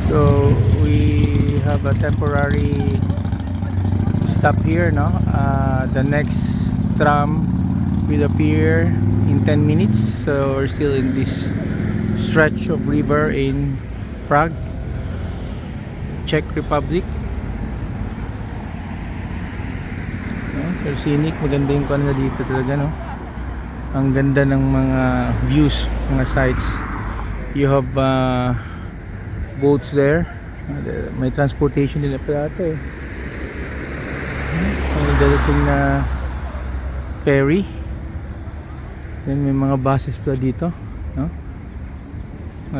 So we have a temporary stop here, no? The next tram will appear in 10 minutes. So we're still in this stretch of river in Prague, Czech Republic. No? Scenic, maganda yung kanila dito talaga, no? Ang ganda ng mga views, mga sites. You have boats there. May transportation nila pala ito eh. May dadating na ferry. Then may mga buses pala dito, no?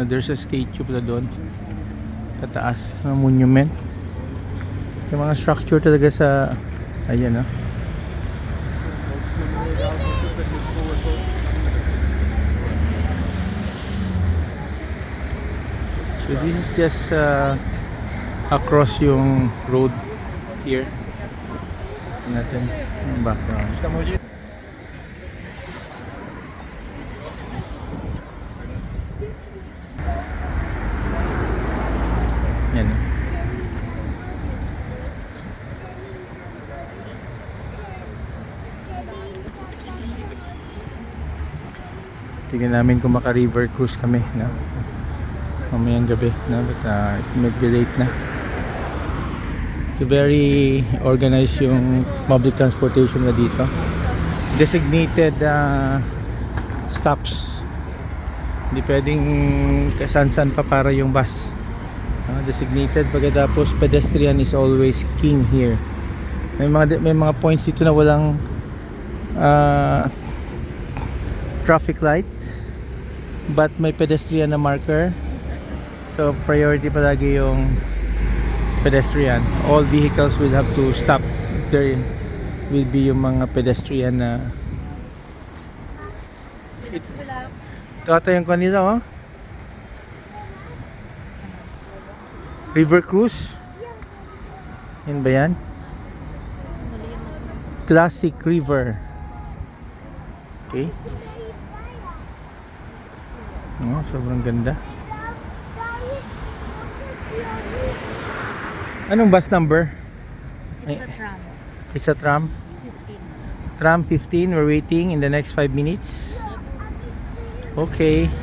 There's a statue pala doon sa taas ng monument. Yung mga structure talaga sa ayan, no? So this is just across yung road here. Natin yung background. Yan. Tingnan namin kung maka-river cruise kami, no? Mamayang gabi, no? But it may be late na. So very organized yung public transportation na dito. Designated stops. Hindi pwedeng kasan-san pa para yung bus. Designated, pagkatapos pedestrian is always king here. May mga points dito na walang traffic light, but may pedestrian na marker. So priority palagi yung pedestrian. All vehicles will have to stop. There will be yung mga pedestrian na ito ata yung kanila, oh. River cruise. Yan ba yan? Classic river. Okay. Oh, sobrang ganda. Anong bus number? It's a tram. It's a tram? 15. Tram 15. We're waiting in the next 5 minutes. Okay.